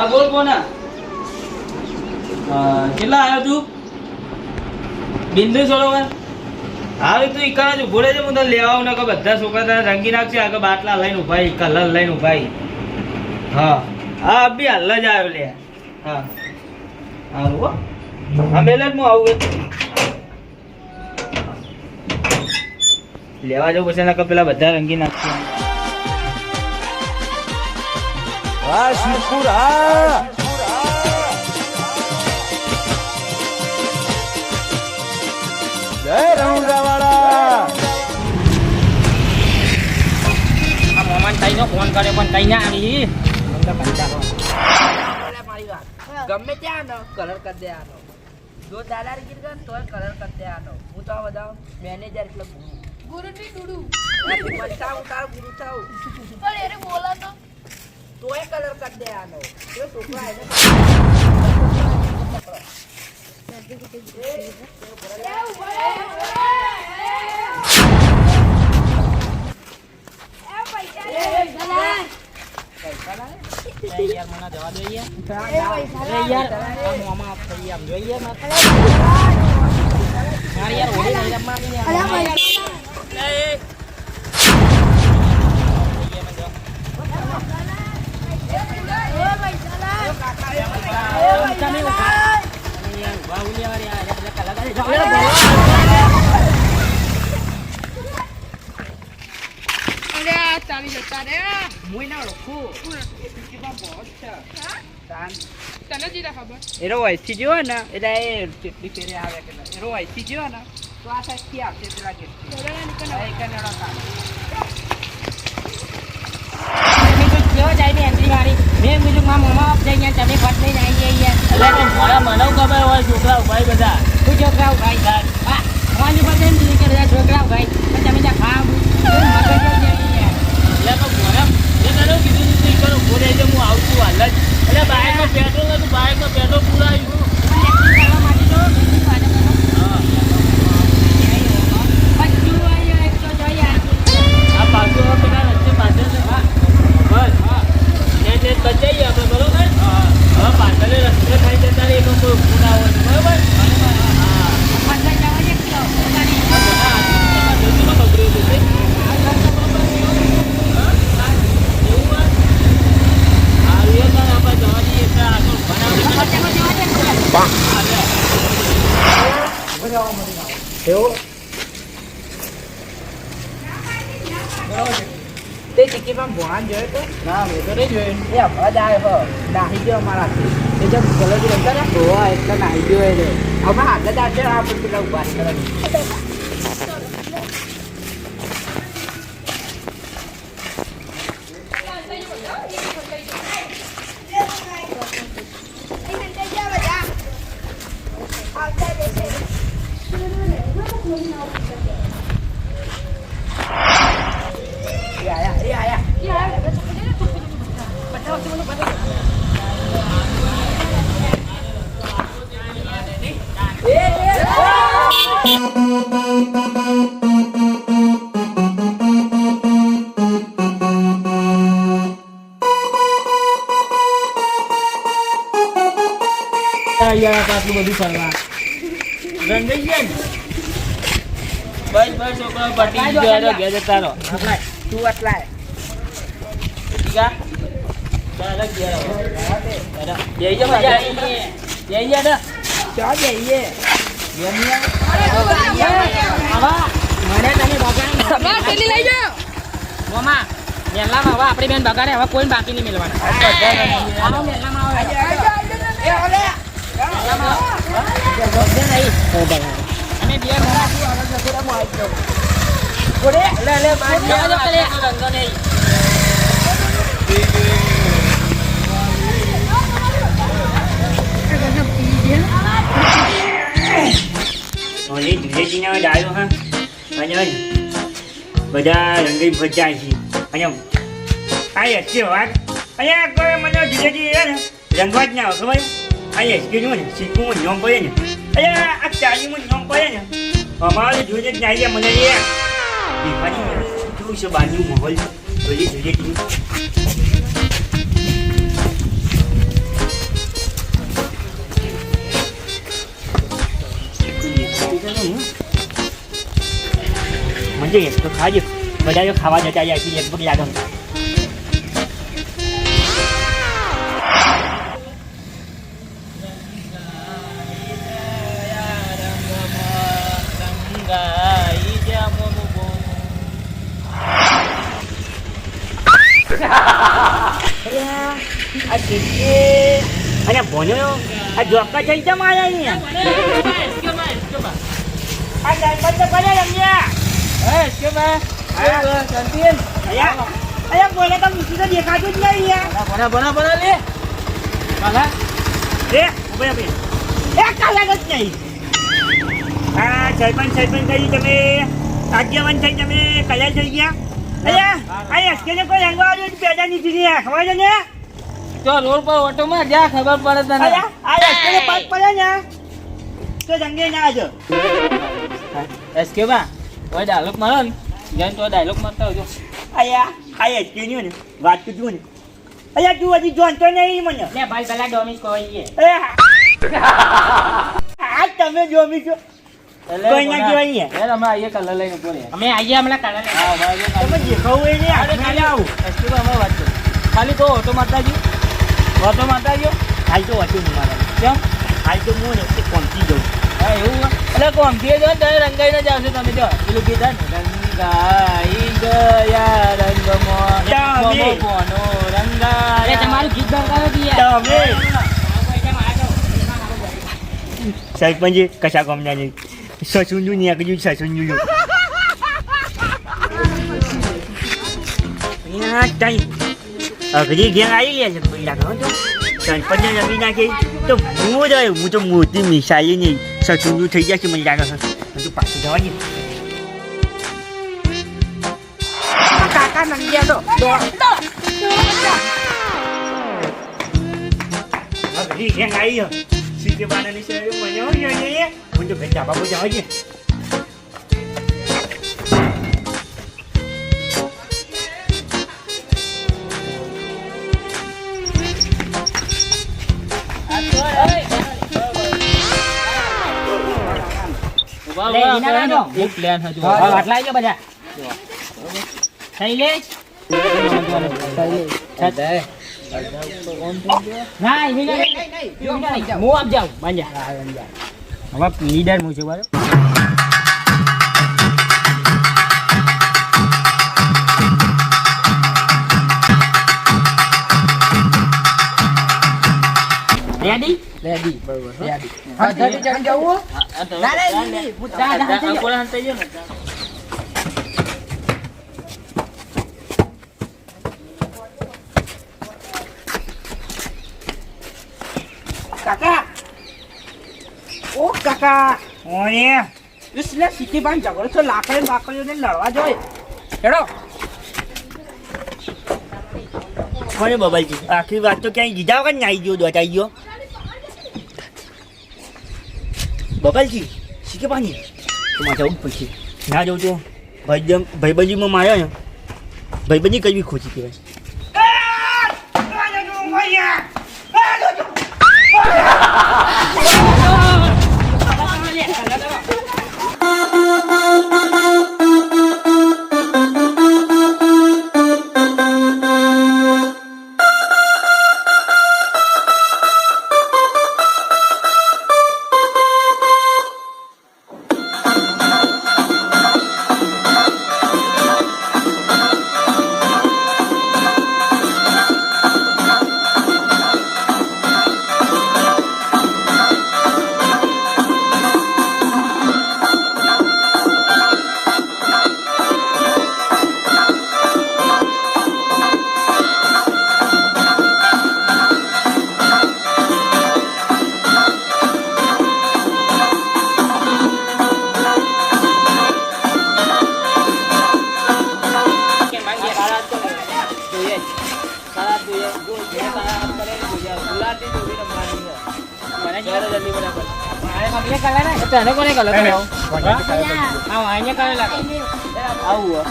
હા બોલ કોના કેટલા આવ્યો તું બિંદુ સરોવર હા તું ઈકાના જ ઉભો રહેજે હું તને લેવા આવું ને કે બધા છોકરા તને રંગી નાખશે આગળ બાટલા લઈને ઉભાઈ કલર લઈને ઉભાઈ હા હા બી હાલ જ આવ્યો લે હા હારું હો હા બેલે હું આવું લેવા જવું પછી ના પેલા બધા રંગી નાખશે હા શિવપુર હા જય રણુજાવાળા આ મોમાન તાઈ નો ફોન કર્યો પણ કઈ ના આવી ગમે ત્યાં આનો કલર કરી દે આનો જો દાદાગીરી કરે તોય કલર કરી દે આનો હું તો બધા મેનેજર એટલે ગુરુ ની ડુડુ બચાવ તાર ગુરુ થાવ પણ એને બોલા તો તોય કલર કરી દે આનો જો છોકરા એને યાર મને જવા દો યાર મોમાં થઈ આમ જોઈએ મારે યાર ઓડી નહીં રમવાની ચાલી જતા રે મુઈ ના ઓળખું તને જીરા ખબર એનો વયથી જોયો ને એટલે એ કેટલી ફેરે આવે કે એનો વયથી જોયો ને તો આ સાઈડ થી આવશે પેલા કે કેવો જાય ને એન્ટ્રી મારી મેં બીજું મારા મોમાં જઈ ગયા તમે ફટ લઈને આવી જઈએ એટલે મારા મને ખબર હોય છોકરા ભાઈ બધા તું છોકરા ભાઈ હા મોજ ઉપર જઈને દીધી કે બધા છોકરા ભાઈ પણ તમે ત્યાં ખાવ એટલે તો મોરા એ તને કીધું તું ઈ કરો બોલે છે હું આવું છું હાલ જ એટલે બાઇકમાં પેટ્રોલ નતું બાઇકમાં પેટ્રોલ પૂરાયું આ પાછું હવે પેલા રસ્તે પાછળ છે હા બસ હા ને બચાઈએ આપણે બરોબર હવે પાછળ રસ્તે ખાઈ જતા રહે એનો કોઈ પૂરા હોય બરોબર હા તે ચીકીમાં ભોળાન જોયો તો ના મેં તો નહીં જોયું એ અવાજ આવ્યો નાહી ગયો અમારાથી એ જેમ ગલતી રમતા ને હોવા એટલે નાહી ગયો એને અમે આગળ આવશે આપણે પેલા ઉભા કરે આટલું બધું ફરવા રંગાઈ ગયા ને બસ બસ છોકરા પટી ગયો ઘેર જતા રહો તું અટલાય ચાલો ઘેર જઈ જા મજા જઈ જા ને ચા જઈએ મને તમે ભગાડ પેલી લઈ જાઓ મોમા મેલામાં હવે આપણી બેન બગાડે હવે કોઈ બાકી નહીં મેળવાના આવો મેલામાં આવો અમે બે રંગો નહીં ઓલી ધીરેજીનો ડાયો હા અને બધા રંગી ભજાય છે અને આ એસકી વાત અહીંયા કોઈ મને ધીરેજી ને રંગવા જ ના આવે ખબર આ એસકીનું ને શીખવું નિયમ પડે ને અહીંયા આ ચાલીમાં નિયમ પડે ને અમારે જોઈએ જ ના મને એ દીપાની કેવું છે બાજુ માહોલ ઓલી ધીરેજી જઈએ તો ખાજો બધા જો ખાવા જતા જાય છે લગભગ યાદ આ ચીચી અને ભણ્યો આ જોકા જઈ તો મારા અહીંયા આ ડાયમંડ તો કરે રમ્યા અરે બોલે તો મૂકી તો દેખાતું જ નહીં યાર બના લે કાલા રે ઉભે ઉભે એ કાલા જ નહીં આ સરપંચ કરી તમે આગેવાન થઈ તમે કયા થઈ ગયા અરે આ એસકે ને કોઈ રંગવા આવ્યો પેડા ની દીધી ખબર છે ને તો રોડ પર ઓટો માં જ્યાં ખબર પડે તને અરે આ એસકે ને પાસ પડે ને તો રંગે ના આજો એસકે બા કોઈ ડાયલોગ મારો ને જઈને તો ડાયલોગ મારતા આવજો આ એસકે ને વાત તો ને અરે તું હજી જોનતો નહીં મને લે ભાઈ પેલા ડોમિસ કોઈ આ તમે જોમી છો કોઈ ના કહેવાય યાર અમે આઈએ કલર લઈને ઉપર અમે આઈએ હમણાં કાલે હા ભાઈ તમે દેખાવું એ નહીં અરે ખાલી આવું એસકે બા અમે વાત કરો ખાલી તો ઓટો મારતા ગયો હાલ તો હતું નહીં મારા કેમ હાલ તો હું ને પહોંચી જાઉં હા એવું એટલે કોમથી જો તમે રંગાઈને જ આવશો તમે જો પેલું કીધા ને રંગાઈ ગયા રંગમાં તમે. મોનો રંગાયા તમારું ગીત ગાવ હતી યાર તમે સરપંચ કશા ગમના નહીં સસુંજું નહીં આગળ સસુંજું અઘરી ઘેર આવી ગયા છે પેલા કહો તો સરપંચને રમી નાખી તો હું રહ્યો હું તો મોટી મિસાઈ નહીં સસુંજું થઈ જશે મને લાગે છે બધું પાછું જવા દે કાકા નંગ્યા તો અઘરી ઘેર આવી સીધે બાનાની સેવા મને હોય હું તો ઘર બાબુ જવા દે લે, એના લાજો. એક પ્લાન હજુ આટલા આવી બધા શૈલેષ ના એવી નહીં હું આપ જાઉં બાંજા હવે લીડર હું છું બરાબર રેડી રેડી બરોબર રેડી હા જલ્દી ચડી જવું કાકા ઓ કાકા ઓય એટલે સિટી બાન ઝઘડો તો લાકડી બાકડીઓને લડવા જોઈએ હેડો કોને બબલજી આખી વાત તો ક્યાંય દીધા વગર નાઈ ગયો દોટાઈ ગયો બબલજી શીખે પાણી તો મારે જવું પડશે ના જવું તો ભાઈબંધીમાં માર્યો ને ભાઈબંધી કઈ બી ખોટી કહેવાય તને કોને કલર આવો અહીંયા કરે લાગે આવું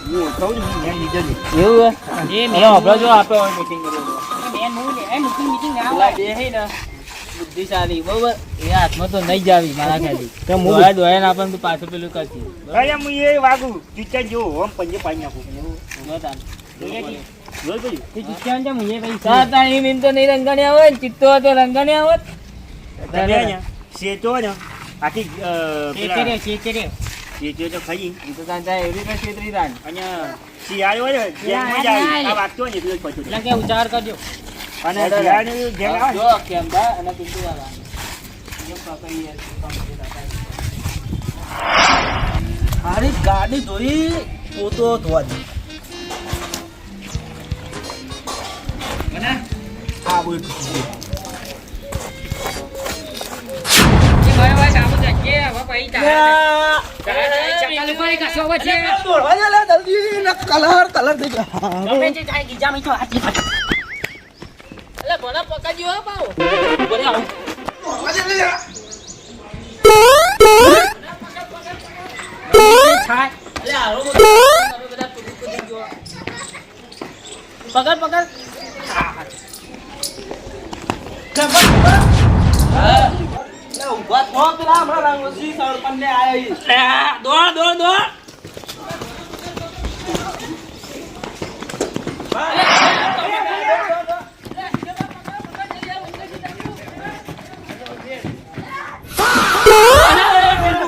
હું કહું ને મેં લીધો ને એવું એ હે આપણે જો આપણે મીટિંગ કરી મેન હું લે એ મીટિંગ ના પેલા બે હે ને બુદ્ધિશાળી બરોબર એ હાથમાં તો નહીં જ આવી મારા ખ્યાલથી તો હું- દોડા દોડા ના પણ તું પાછું પેલું કરતી અરે હું એ વાગું ચિત્તન જો ઓમ પંજે પાડી નાખું જોઈ પેલું તે ચિત્તા છે મુજે ભાઈ તાણી મીન તો નહીં રંગણી આવે ને ચિત્તો હતો રંગણી આવે તમે અહીંયા શેતો ને આખી ચેચરે ચેચરે શેતો તો ખાઈ એ તો તાણ જાય એવી રીતે છેતરી તાણ અને શિયાળો હોય ને જેમ જ આવી આ વાગતો ને એટલો જ પછું એટલે કે ઉચ્ચાર કરજો અને શિયાળાનું જેમ આવે જો કેમ્બા અને પિન્ટુ વાળા જેમ પકડી મારી ગાડી ધોઈ પોતો ધોવા દે આ બોલ એ ભાઈ ભાઈ સાબુ જઈએ હવે પછી ચાલુ કરી કશો હવે છે દોડવા દે લે જલ્દી ને કલર થઈ ગયા ગમે તે થાય ગીજા મી તો હાથી એટલે મને પકડજો હો પાઉ બોલે આવ થાય એટલે આરો બધા ટુકડી જો પકડ પકડ લે ઉભા થો પેલા હમણાં રંગોજી સરપંચ ને આયા દોડ દોડ દોડ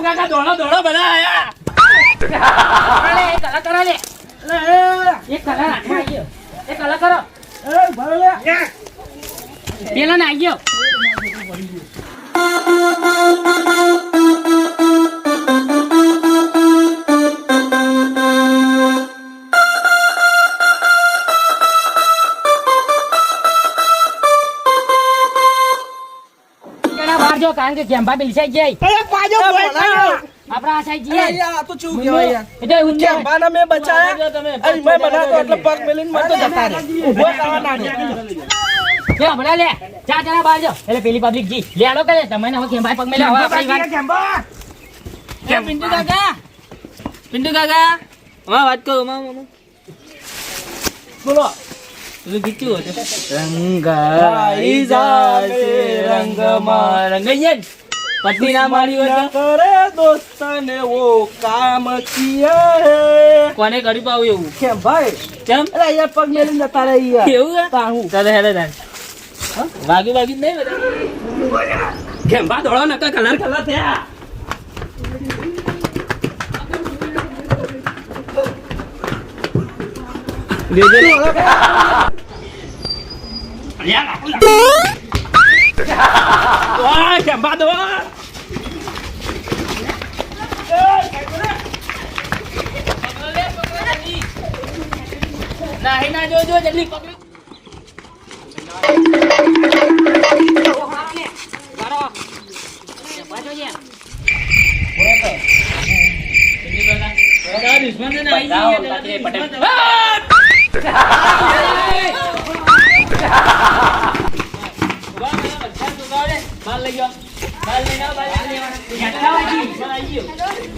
કાકા દોડો દોડો બધા આયા અરે એ કલા કરો લે એ કલા હાથમાં આવી ગયો એ કલા કરો એ ભરે લે પેલો ને આવી ગયો બહાર જો કારણ કે કેમ્પા બિલસાઈ જાય આપણા આ સાઈડ જઈએ આ તો ચૂક કહેવાય યાર એટલે ઊંચે કેમ્પાના મેં બચાયા અરે મેં બનાતો એટલે પગ મેલીને મત જતા રે ઉભો થવા ના દે લે હમણાં લે ચા જણા બહાર જો એટલે પેલી પબ્લિક જી લે આલો કરે તમે હવે કેમ્પા પગ મેલે હવે આપણી વાત પિન્ટુ કાકા હા વાત કરો મામા બોલો પેલું ગીતું હતું રંગાઈ જાશે રંગમાં રંગૈયન પત્ની ના મારી હોય તો કરે દોસ્ત ને વો કામ કિયા હે કોને કરી પાવું એવું કેમ ભાઈ કેમ અરે યાર પગ મેલીને જતા રહી યાર એવું હે તાહું ચાલો હેડે તાન વાગ્યું નહીં બધા કેમ્પા દોડો નકા કલર કલર થયા કેમ્પા દો નહીં ના જોજો જલ્દી પકડી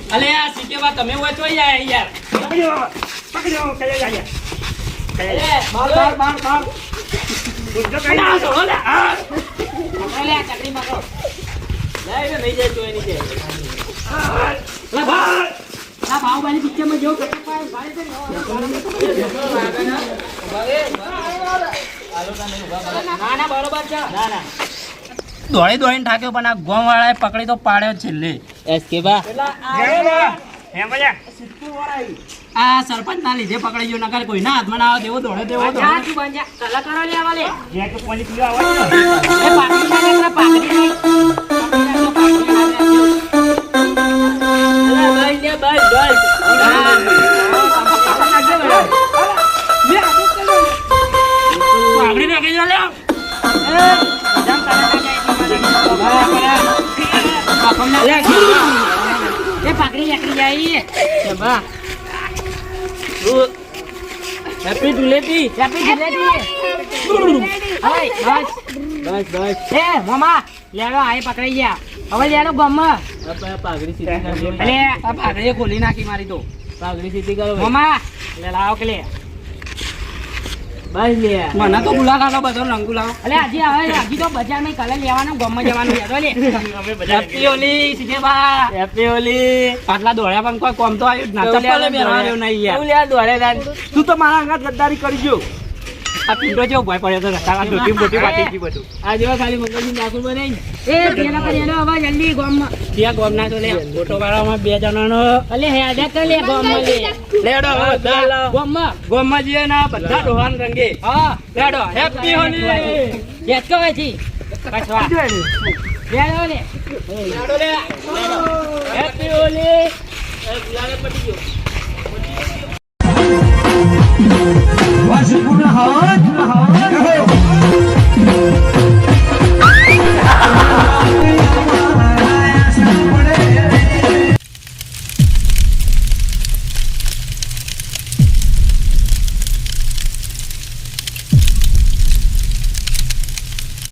અલે આ સીકેવા તમે હોય તો યાર પકડ્યો કયા જાય બાર ઉડતો કઈ ના છોડો લે આ લે આ ચકરી મારો નહીં જાય તો એની જાય લે ભાઈ આ બાહુબલી પિક્ચર માં જો ના ના બરોબર છે ના ના દોડી દોડીને થાક્યો પણ આ ગોમ વાળાએ પકડી તો પાડ્યો છેલ્લે એસ કે બા એમ બોલ્યા આ સરપંચ ના લીધે પકડી ગયો નકર કોઈ ના હાથમાં ના આવે તેવો દોડે તેવો કલાકારો લે આવા લે જે તો કોની પીવા આવે એ પાકડી ના લે પાકડી પાકડી નાખી દો લે એ પાકડી નીકળી જાય બા હેપી ધુલેટી હેપી ધુલેટી હાય બસ બસ બસ એ મામા લેડો આય પકડાઈ ગયા હવે લેડો ગમમાં પાઘડી સીધી કરી અલે આ પાઘડી ખોલી નાખી મારી તો પાઘડી સીધી કરો મામા લે લાવો કે લે બસ લે મને તો ગુલાકાનો બધો રંગ ગુલાવ અલે આજે હવે હજી તો બજારમાં કલર લેવાનો ગામમાં જવાનું છે તો લે અમે બધા હેપી હોલી સીધેબા હેપી હોલી આટલા દોડ્યા પણ કોઈ કોમ તો આવ્યું જ ના ચપ્પલે બેરવાડ્યો નહીં યાર તું લે દોડે તાન તું તો મારા અંગાત ગદ્દારી કરી જો આ પીંડો જેવો ભય પડ્યો તો રસ્તા મોટી મોટી વાટી ગઈ બધું આ જેવા ખાલી મંગળજી નાખું બનાવી એ પેલા કરી હેડો હવે જલ્દી ગામમાં ત્યાં ગોમ ના તો લે ફોટો વાળામાં 2 જણાનો અલે હેડે તો લે ગામમાં લે લેડો હવે બધા ગામમાં ગોમમાં જઈએ ને બધા ડોહાન રંગે હા લેડો હેપી હોલી યસ કહે છે કસવા લેડો લે લેડો લે હેપી હોલી વાસી પૂર્ણ હોય